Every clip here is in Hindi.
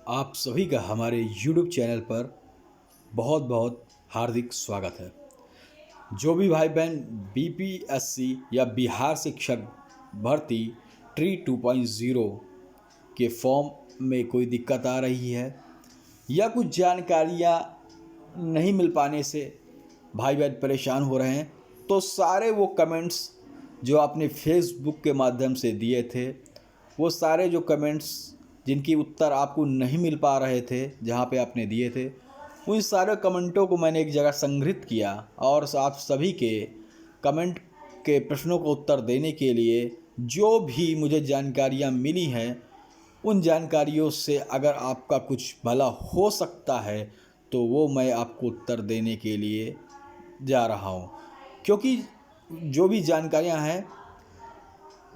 आप सभी का हमारे YouTube चैनल पर बहुत बहुत हार्दिक स्वागत है। जो भी भाई बहन बीपीएससी या बिहार शिक्षक भर्ती ट्री 2.0 के फॉर्म में कोई दिक्कत आ रही है या कुछ जानकारियाँ नहीं मिल पाने से भाई बहन परेशान हो रहे हैं, तो सारे वो कमेंट्स जो आपने फेसबुक के माध्यम से दिए थे, वो सारे जो कमेंट्स जिनकी उत्तर आपको नहीं मिल पा रहे थे जहाँ पे आपने दिए थे, उन सारे कमेंटों को मैंने एक जगह संग्रहित किया और आप सभी के कमेंट के प्रश्नों को उत्तर देने के लिए जो भी मुझे जानकारियाँ मिली हैं, उन जानकारियों से अगर आपका कुछ भला हो सकता है तो वो मैं आपको उत्तर देने के लिए जा रहा हूँ। क्योंकि जो भी जानकारियाँ हैं,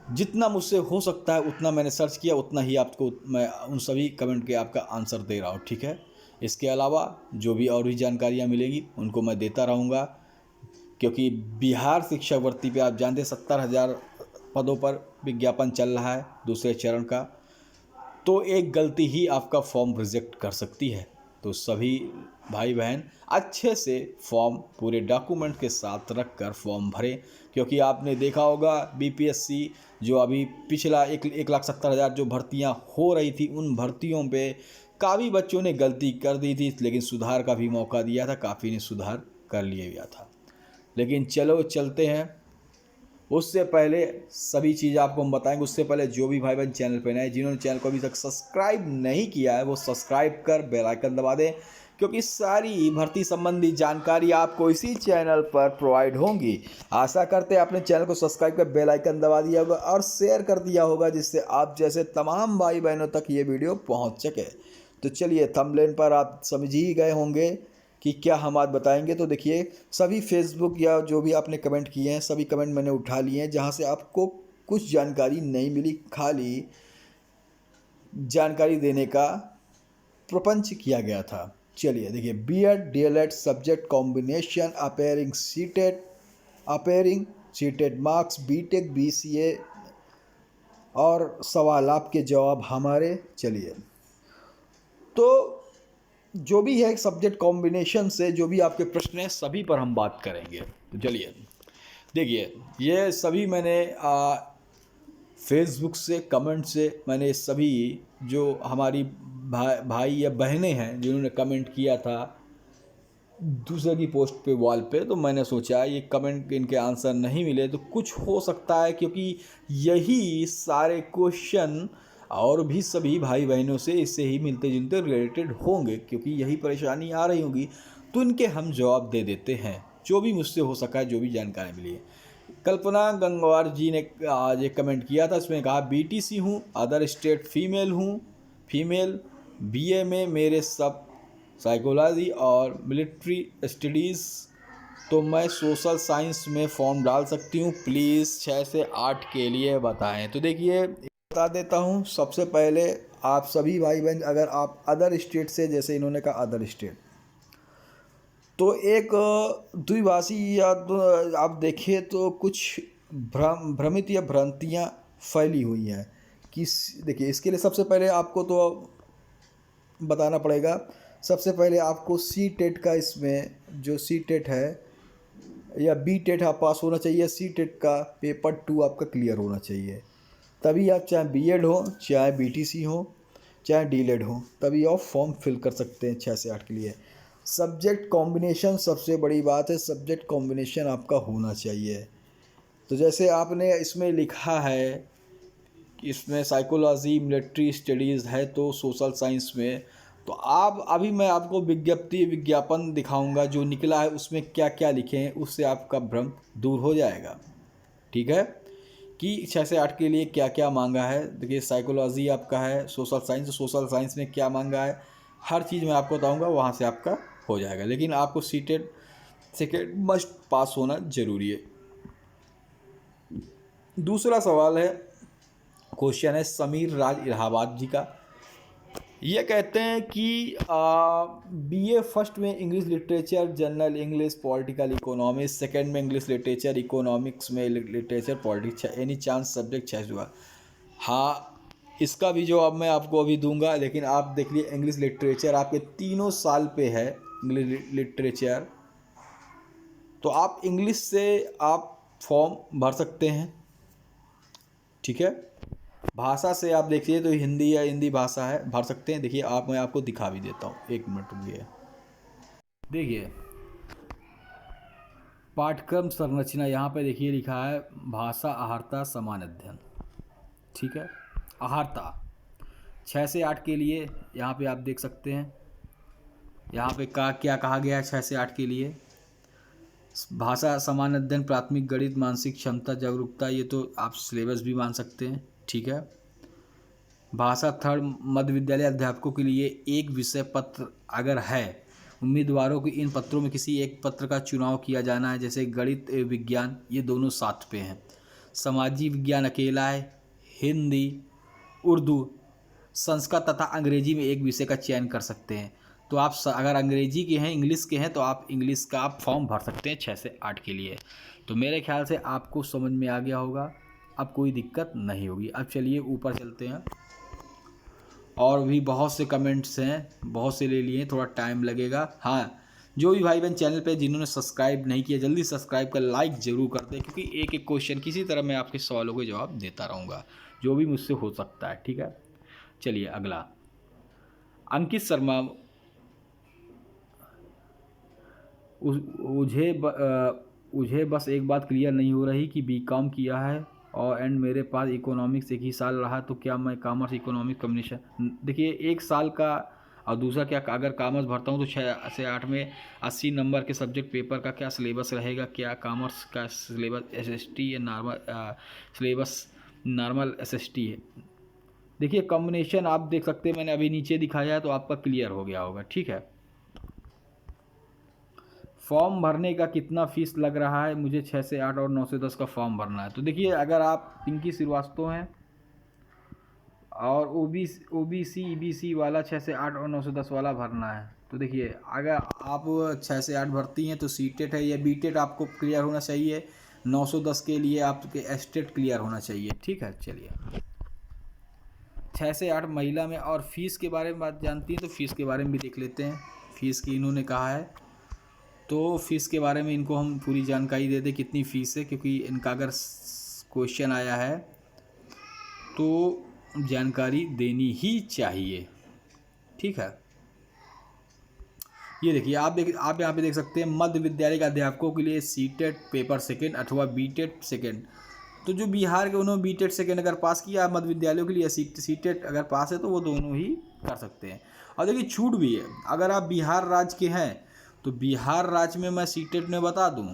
जितना मुझसे हो सकता है उतना मैंने सर्च किया, उतना ही आपको मैं उन सभी कमेंट के आपका आंसर दे रहा हूँ, ठीक है। इसके अलावा जो भी और भी जानकारियाँ मिलेगी उनको मैं देता रहूँगा, क्योंकि बिहार शिक्षक भर्ती पे आप जानते 70,000 पदों पर विज्ञापन चल रहा है दूसरे चरण का। तो एक गलती ही आपका फॉर्म रिजेक्ट कर सकती है। तो सभी भाई बहन अच्छे से फॉर्म पूरे डॉक्यूमेंट के साथ रख कर फॉर्म भरें, क्योंकि आपने देखा होगा बीपीएससी जो अभी पिछला 1,70,000 जो भर्तियां हो रही थी, उन भर्तियों पे काफ़ी बच्चों ने गलती कर दी थी, लेकिन सुधार का भी मौका दिया था, काफ़ी ने सुधार कर लिया था। लेकिन चलो चलते हैं, उससे पहले सभी चीज़ आपको हम बताएंगे। उससे पहले जो भी भाई बहन चैनल पर नए, जिन्होंने चैनल को अभी तक सब्सक्राइब नहीं किया है, वो सब्सक्राइब कर बेल आइकन दबा दें, क्योंकि सारी भर्ती संबंधी जानकारी आपको इसी चैनल पर प्रोवाइड होंगी। आशा करते हैं आपने चैनल को सब्सक्राइब कर बेल आइकन दबा दिया होगा और शेयर कर दिया होगा, जिससे आप जैसे तमाम भाई बहनों तक ये वीडियो पहुँच सके। तो चलिए, थंबनेल पर आप समझ ही गए होंगे कि क्या हम आज बताएंगे। तो देखिए, सभी फेसबुक या जो भी आपने कमेंट किए हैं, सभी कमेंट मैंने उठा लिए हैं जहाँ से आपको कुछ जानकारी नहीं मिली, खाली जानकारी देने का प्रपंच किया गया था। चलिए देखिए, BEd DElEd subject combination appearing seated marks BTech BCA और सवाल आपके जवाब हमारे। चलिए, तो जो भी है सब्जेक्ट कॉम्बिनेशन से जो भी आपके प्रश्न हैं सभी पर हम बात करेंगे। तो चलिए देखिए, ये सभी मैंने फेसबुक से कमेंट से मैंने सभी जो हमारी भाई या बहनें हैं जिन्होंने कमेंट किया था दूसरे की पोस्ट पे वॉल पे, तो मैंने सोचा ये कमेंट इनके आंसर नहीं मिले तो कुछ हो सकता है, क्योंकि यही सारे क्वेश्चन और भी सभी भाई बहनों से इससे ही मिलते जुलते रिलेटेड होंगे, क्योंकि यही परेशानी आ रही होगी, तो इनके हम जवाब दे देते हैं जो भी मुझसे हो सका है, जो भी जानकारी मिली है। कल्पना गंगवार जी ने आज एक कमेंट किया था, इसमें कहा बीटीसी हूँ, अदर स्टेट फीमेल बीए में मेरे सब साइकोलॉजी और मिलिट्री स्टडीज़, तो मैं सोशल साइंस में फॉर्म डाल सकती हूँ, प्लीज़ 6 से 8 के लिए बताएं। तो देखिए, बता देता हूँ सबसे पहले, आप सभी भाई बहन अगर आप अदर स्टेट से, जैसे इन्होंने कहा अदर स्टेट, तो एक द्विभाषी या आप देखें तो कुछ भ्रमित या भ्रांतियाँ फैली हुई हैं कि देखिए, इसके लिए सबसे पहले आपको तो बताना पड़ेगा। सबसे पहले आपको सी टेट का, इसमें जो सी टेट है या बी टेट आप पास होना चाहिए, सी टेट का पेपर 2 आपका क्लियर होना चाहिए, तभी आप चाहे बीएड हो, चाहे बीटीसी हो, चाहे डीलेड हो, तभी आप फॉर्म फिल कर सकते हैं 6 से 8 के लिए। सब्जेक्ट कॉम्बिनेशन सबसे बड़ी बात है, सब्जेक्ट कॉम्बिनेशन आपका होना चाहिए। तो जैसे आपने इसमें लिखा है, इसमें साइकोलॉजी मिलिट्री स्टडीज़ है, तो सोशल साइंस में, तो आप अभी मैं आपको विज्ञापन दिखाऊंगा जो निकला है, उसमें क्या क्या लिखे हैं, उससे आपका भ्रम दूर हो जाएगा, ठीक है, कि 6 से 8 के लिए क्या क्या मांगा है। देखिए, साइकोलॉजी आपका है, सोशल साइंस में क्या मांगा है, हर चीज़ मैं आपको बताऊंगा, वहाँ से आपका हो जाएगा। लेकिन आपको सीटेड सेकेंड मस्ट पास होना ज़रूरी है। दूसरा सवाल है, क्वेश्चन है समीर राज इलाहाबाद जी का। ये कहते हैं कि बीए फर्स्ट में English literature, general English, political economics, second में इंग्लिश लिटरेचर, इकोनॉमिक्स में literature, politics, any chance subject choice हुआ। हाँ, इसका भी जवाब मैं आपको अभी दूंगा, लेकिन आप देख लिए इंग्लिश लिटरेचर आपके 3 साल पे है इंग्लिश लिटरेचर, तो आप इंग्लिश से आप फॉर्म भर सकते हैं। ठीक है, भाषा से आप देखिए तो हिंदी या हिंदी भाषा है, भर सकते हैं। देखिए मैं आपको दिखा भी देता हूँ, 1 मिनट रुकिए। देखिए पाठ्यक्रम संरचना यहाँ पे देखिए लिखा है भाषा आहारता समान अध्ययन। ठीक है, आहारता 6 से 8 के लिए यहाँ पे आप देख सकते हैं, यहाँ पे क्या कहा गया है 6 से 8 के लिए। भाषा समान अध्ययन, प्राथमिक गणित, मानसिक क्षमता, जागरूकता, ये तो आप सिलेबस भी मान सकते हैं। ठीक है, भाषा थर्ड मध्य विद्यालय अध्यापकों के लिए एक विषय पत्र अगर है, उम्मीदवारों को इन पत्रों में किसी एक पत्र का चुनाव किया जाना है, जैसे गणित एवं विज्ञान ये दोनों साथ पे हैं, सामाजिक विज्ञान अकेला है, हिंदी, उर्दू, संस्कृत तथा अंग्रेजी में एक विषय का चयन कर सकते हैं। तो आप अगर अंग्रेजी के हैं, इंग्लिश के हैं, तो आप इंग्लिश का आप फॉर्म भर सकते हैं 6 से 8 के लिए। तो मेरे ख्याल से आपको समझ में आ गया होगा, अब कोई दिक्कत नहीं होगी। अब चलिए ऊपर चलते हैं, और भी बहुत से कमेंट्स हैं, बहुत से ले लिए, थोड़ा टाइम लगेगा। हाँ, जो भी भाई बहन चैनल पे जिन्होंने सब्सक्राइब नहीं किया जल्दी सब्सक्राइब कर लाइक ज़रूर कर दें, क्योंकि एक एक क्वेश्चन किसी तरह मैं आपके सवालों के जवाब देता रहूँगा जो भी मुझसे हो सकता है। ठीक है, चलिए अगला। अंकित शर्मा, मुझे बस एक बात क्लियर नहीं हो रही कि बीकॉम किया है और मेरे पास इकोनॉमिक्स एक ही साल रहा, तो क्या मैं कॉमर्स इकोनॉमिक्स कम्युनिकेशन, देखिए 1 साल का, और दूसरा क्या अगर कॉमर्स भरता हूँ तो 6 से 8 में 80 नंबर के सब्जेक्ट पेपर का क्या सिलेबस रहेगा, क्या कॉमर्स का सिलेबस SST या नॉर्मल सिलेबस नॉर्मल SST है। देखिए कॉम्बिनेशन आप देख सकते हैं, मैंने अभी नीचे दिखाया है तो आपका क्लियर हो गया होगा। ठीक है, फॉर्म भरने का कितना फ़ीस लग रहा है, मुझे 6 से 8 और 9 से 10 का फॉर्म भरना है। तो देखिए अगर आप पिंकी श्रीवास्तव हैं और OBC EBC वाला 6 से 8 और 9 से 10 वाला भरना है, तो देखिए अगर आप 6 से 8 भरती हैं तो सीटेट है या बीटेट आपको क्लियर होना चाहिए, 910 के लिए आपके एस्टेट क्लियर होना चाहिए। ठीक है, चलिए 6 से 8 महिला में। और फीस के बारे में बात जानती हैं तो फीस के बारे में भी देख लेते हैं, फीस की इन्होंने कहा है, तो फीस के बारे में इनको हम पूरी जानकारी दे दें कितनी फ़ीस है, क्योंकि इनका अगर क्वेश्चन आया है तो जानकारी देनी ही चाहिए। ठीक है, ये देखिए आप यहाँ पे देख सकते हैं मध्य विद्यालय के अध्यापकों के लिए सीटेट पेपर सेकेंड अथवा बीटेट सेकेंड। तो जो बिहार के उन्होंने बीटेट सेकेंड अगर पास किया मध्य विद्यालयों के लिए, सीटेट अगर पास है तो वो दोनों ही कर सकते हैं। और देखिए छूट भी है, अगर आप बिहार राज्य के हैं तो बिहार राज्य में मैं सीटेट में बता दूं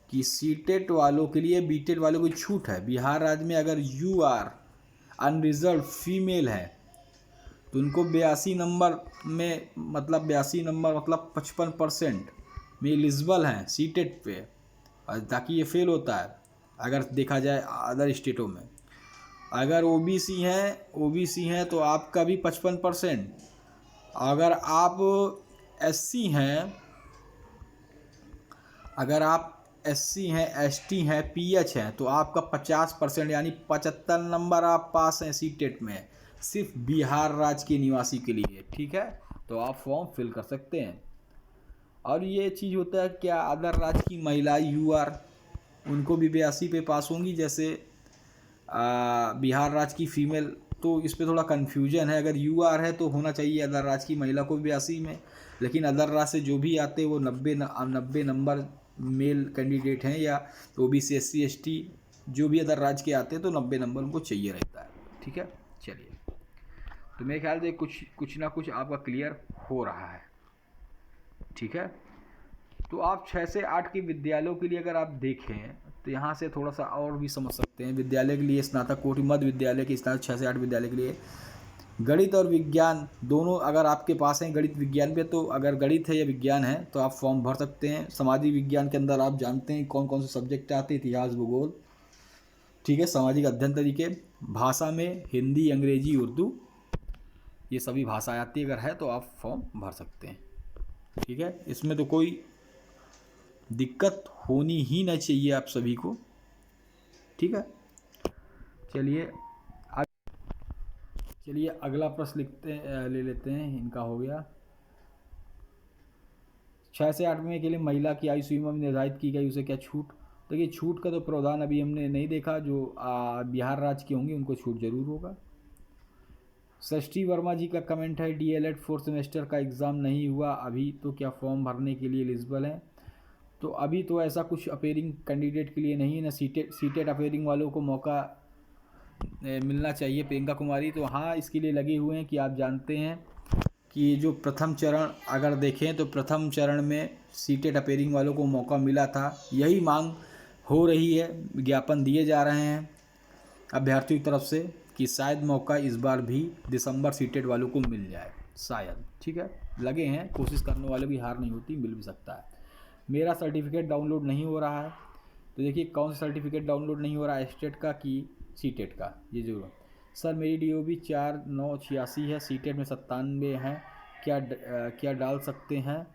कि सीटेट वालों के लिए बीटेट वालों की छूट है। बिहार राज्य में अगर UR अनरिजर्व फीमेल है तो उनको 82 नंबर में, मतलब 82 नंबर मतलब 55% में एलिजिबल हैं सीटेट पे, ताकि ये फेल होता है अगर देखा जाए अदर स्टेटों में। अगर OBC हैं तो आपका भी 55%। अगर आप SC हैं, अगर आप SC हैं, ST हैं, PH हैं तो आपका 50% यानी 75 नंबर आप पास हैं सीटेट में, सिर्फ बिहार राज्य के निवासी के लिए। ठीक है, तो आप फॉर्म फिल कर सकते हैं। और ये चीज़ होता है क्या अदर राज्य की महिलाएं UR उनको भी 82 पे पास होंगी, जैसे बिहार राज्य की फ़ीमेल, तो इस पे थोड़ा कन्फ्यूजन है। अगर UR है तो होना चाहिए अदर राज्य की महिला को भी 82 में, लेकिन अदर राज्य से जो भी आते हैं वो 90 नंबर मेल कैंडिडेट हैं, या OBC SC ST जो भी अदर राज्य के आते हैं तो 90 नंबर उनको चाहिए रहता है। ठीक है, चलिए तो मेरे ख्याल से कुछ ना कुछ आपका क्लियर हो रहा है। ठीक है, तो आप 6 से 8 के विद्यालयों के लिए अगर आप देखें तो यहाँ से थोड़ा सा और भी समझ सकते हैं। विद्यालय के लिए स्नातक कोटि मध्य विद्यालय के स्नातक 6 से 8 विद्यालय के लिए गणित और विज्ञान दोनों अगर आपके पास हैं, गणित विज्ञान पे, तो अगर गणित है या विज्ञान है तो आप फॉर्म भर सकते हैं। सामाजिक विज्ञान के अंदर आप जानते हैं कौन कौन से सब्जेक्ट आते हैं, इतिहास, भूगोल। ठीक है, सामाजिक अध्ययन तरीके, भाषा में हिंदी, अंग्रेजी, उर्दू, ये सभी भाषाएं आती है, अगर है तो आप फॉर्म भर सकते हैं। ठीक है, इसमें तो कोई दिक्कत होनी ही नहीं चाहिए आप सभी को। ठीक है, चलिए चलिए अगला प्रश्न ले लेते हैं। इनका हो गया। 6 से 8 महीने के लिए महिला की आयु सीमा में निर्धारित की गई, उसे क्या छूट? देखिए छूट का तो प्रावधान अभी हमने नहीं देखा। जो बिहार राज्य के होंगे उनको छूट जरूर होगा। सृष्टि वर्मा जी का कमेंट है, डीएलएड 4th सेमेस्टर का एग्ज़ाम नहीं हुआ अभी, तो क्या फॉर्म भरने के लिए एलिजिबल हैं? तो अभी तो ऐसा कुछ अपेयरिंग कैंडिडेट के लिए नहीं है ना। सीटेट अपेयरिंग वालों को मौका मिलना चाहिए। प्रियंका कुमारी तो हाँ इसके लिए लगे हुए हैं कि आप जानते हैं कि जो प्रथम चरण अगर देखें तो प्रथम चरण में सीटेट अपेयरिंग वालों को मौका मिला था। यही मांग हो रही है, विज्ञापन दिए जा रहे हैं अभ्यर्थियों की तरफ से कि शायद मौका इस बार भी दिसंबर सीटेट वालों को मिल जाए शायद। ठीक है, लगे हैं, कोशिश करने वाले भी हार नहीं होती, मिल भी सकता है। मेरा सर्टिफिकेट डाउनलोड नहीं हो रहा है। तो देखिए कौन सा सर्टिफिकेट डाउनलोड नहीं हो रहा है, स्टेट का कि सीटेट का? ये जरूर। सर मेरी डीओबी 4986 है, सीटेट में 97 है, क्या डाल सकते हैं?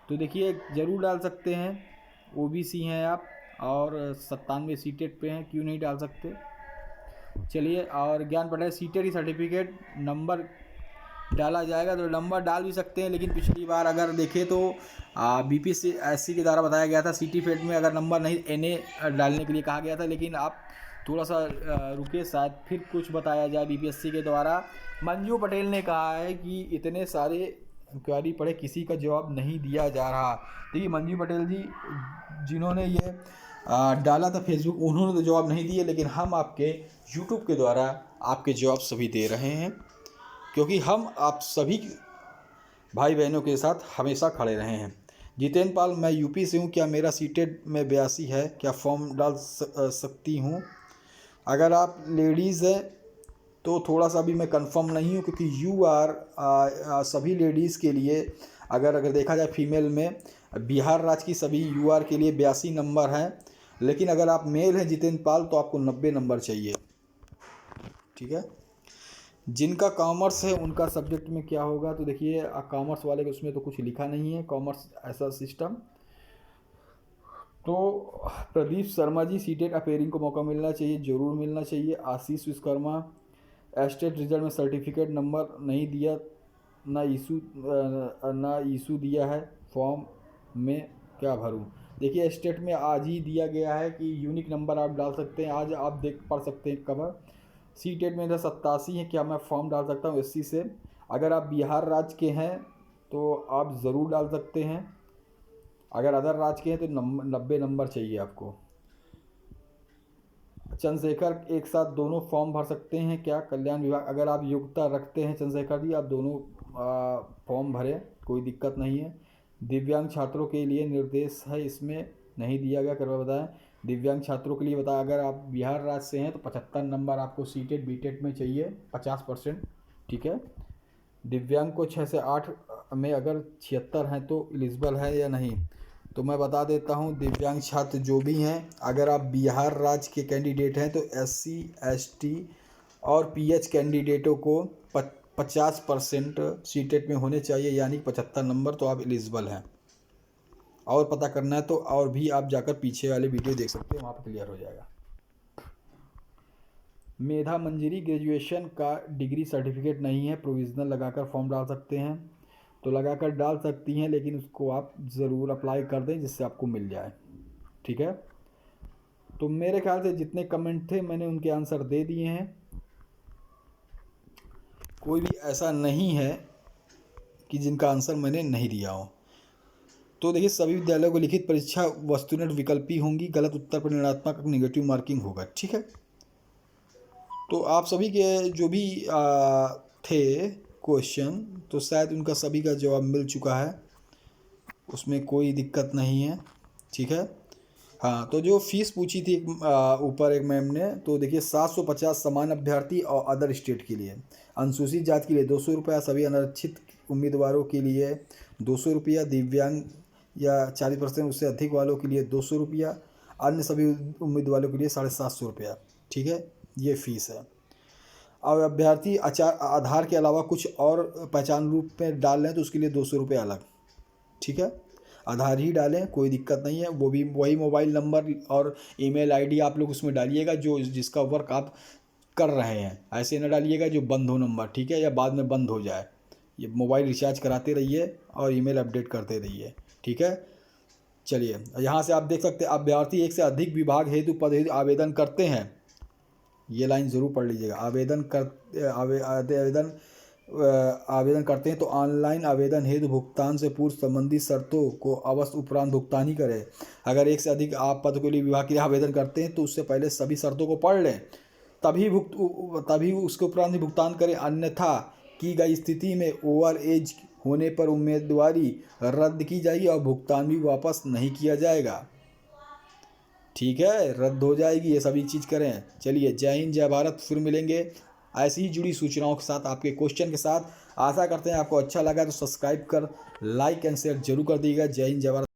तो देखिए ज़रूर डाल सकते हैं, ओबीसी हैं आप और 97 सीटेट पे हैं, क्यों नहीं डाल सकते? चलिए, और ज्ञान पटेल सीटेट ही सर्टिफिकेट नंबर डाला जाएगा तो नंबर डाल भी सकते हैं, लेकिन पिछली बार अगर देखें तो बीपीएससी के द्वारा बताया गया था सिटी फेड में अगर नंबर नहीं एनए डालने के लिए कहा गया था। लेकिन आप थोड़ा सा रुके, शायद फिर कुछ बताया जाए बीपीएससी के द्वारा। मंजू पटेल ने कहा है कि इतने सारे इंक्वायरी पढ़े किसी का जवाब नहीं दिया जा रहा। देखिए मंजू पटेल जी जिन्होंने ये डाला था फेसबुक, उन्होंने तो जवाब नहीं दिए, लेकिन हम आपके यूट्यूब के द्वारा आपके जवाब सभी दे रहे हैं, क्योंकि हम आप सभी भाई बहनों के साथ हमेशा खड़े रहे हैं। जितेंद्र पाल, मैं यूपी से हूँ, क्या मेरा सीटेट में 82 है, क्या फॉर्म डाल सकती हूँ? अगर आप लेडीज़ हैं तो थोड़ा सा भी मैं कंफर्म नहीं हूँ, क्योंकि सभी लेडीज़ के लिए अगर देखा जाए फीमेल में बिहार राज्य की सभी यूआर के लिए 82 नंबर हैं। लेकिन अगर आप मेल हैं जितेंद्र पाल तो आपको 90 नंबर चाहिए। ठीक है, जिनका कॉमर्स है उनका सब्जेक्ट में क्या होगा? तो देखिए कॉमर्स वाले के उसमें तो कुछ लिखा नहीं है, कॉमर्स ऐसा सिस्टम। तो प्रदीप शर्मा जी सीटेट अपेयरिंग को मौका मिलना चाहिए, ज़रूर मिलना चाहिए। आशीष विश्वकर्मा, एस्टेट रिजल्ट में सर्टिफिकेट नंबर नहीं दिया, ना इशू दिया है, फॉर्म में क्या भरूं? देखिए स्टेट में आज ही दिया गया है कि यूनिक नंबर आप डाल सकते हैं, आज आप पढ़ सकते हैं खबर। सीटेट में 87 है, क्या मैं फॉर्म डाल सकता हूँ एससी से? अगर आप बिहार राज्य के हैं तो आप ज़रूर डाल सकते हैं, अगर अदर राज्य के हैं तो 90 नंबर चाहिए आपको। चंद्रशेखर, एक साथ दोनों फॉर्म भर सकते हैं क्या कल्याण विभाग? अगर आप योग्यता रखते हैं चंद्रशेखर जी, आप दोनों फॉर्म भरें, कोई दिक्कत नहीं है। दिव्यांग छात्रों के लिए निर्देश है, इसमें नहीं दिया गया, कृपया बताएं। दिव्यांग छात्रों के लिए बताया, अगर आप बिहार राज्य से हैं तो 75 नंबर आपको सीटेट बीटेट में चाहिए, 50%। ठीक है, दिव्यांग को 6 से 8 में अगर 76 हैं तो एलिजिबल है या नहीं? तो मैं बता देता हूं, दिव्यांग छात्र जो भी हैं, अगर आप बिहार राज्य के कैंडिडेट हैं तो एससी एसटी और पीएच कैंडिडेटों को 50% सीटेट में होने चाहिए, यानी 75 नंबर, तो आप एलिजिबल हैं। और पता करना है तो और भी आप जाकर पीछे वाले वीडियो देख सकते हैं, वहाँ पर क्लियर हो जाएगा। मेधा मंजरी, ग्रेजुएशन का डिग्री सर्टिफिकेट नहीं है, प्रोविज़नल लगाकर फॉर्म डाल सकते हैं? तो लगाकर डाल सकती हैं, लेकिन उसको आप ज़रूर अप्लाई कर दें जिससे आपको मिल जाए। ठीक है, तो मेरे ख्याल से जितने कमेंट थे मैंने उनके आंसर दे दिए हैं, कोई भी ऐसा नहीं है कि जिनका आंसर मैंने नहीं दिया हो। तो देखिए सभी विद्यालयों को लिखित परीक्षा वस्तुनिष्ठ विकल्पी होंगी, गलत उत्तर पर ऋणात्मक नेगेटिव मार्किंग होगा। ठीक है, तो आप सभी के जो भी थे क्वेश्चन, तो शायद उनका सभी का जवाब मिल चुका है, उसमें कोई दिक्कत नहीं है। ठीक है, हाँ, तो जो फीस पूछी थी ऊपर एक मैम ने, तो देखिए 750 समान अभ्यर्थी और अदर स्टेट के लिए, अनुसूचित जाति के लिए 200 रुपया, सभी अनारक्षित उम्मीदवारों के लिए 200 रुपया, दिव्यांग या 40% उससे अधिक वालों के लिए 200 रुपया, अन्य सभी उम्मीदवारों के लिए 750 रुपया। ठीक है, ये फीस है। अब अभ्यर्थी आधार के अलावा कुछ और पहचान रूप में डाल लें तो उसके लिए 200 रुपये अलग। ठीक है, आधार ही डालें, कोई दिक्कत नहीं है, वो भी वही मोबाइल नंबर और ईमेल आईडी आप लोग उसमें डालिएगा जो जिसका वर्क आप कर रहे हैं, ऐसे न डालिएगा जो बंद हो नंबर, ठीक है, या बाद में बंद हो जाए। ये मोबाइल रिचार्ज कराते रहिए और ईमेल अपडेट करते रहिए, ठीक है। चलिए, यहाँ से आप देख सकते हैं, अभ्यर्थी एक से अधिक विभाग हेतु पद हेतु आवेदन करते हैं, ये लाइन ज़रूर पढ़ लीजिएगा। आवेदन करते हैं तो ऑनलाइन आवेदन हेतु भुगतान से पूर्व संबंधित शर्तों को अवश्य उपरांत भुगतान ही करें। अगर एक से अधिक आप पद के लिए विभाग के लिए आवेदन करते हैं तो उससे पहले सभी शर्तों को पढ़ लें, तभी उसके उपरांत ही भुगतान करें, अन्यथा की गई स्थिति में ओवर एज होने पर उम्मीदवारी रद्द की जाएगी और भुगतान भी वापस नहीं किया जाएगा, ठीक है, रद्द हो जाएगी। ये सभी चीज़ करें। चलिए, जय हिंद जय भारत, फिर मिलेंगे ऐसी ही जुड़ी सूचनाओं के साथ, आपके क्वेश्चन के साथ। आशा करते हैं आपको अच्छा लगा तो सब्सक्राइब कर लाइक एंड शेयर जरूर कर दीजिएगा। जय हिंद जय भारत।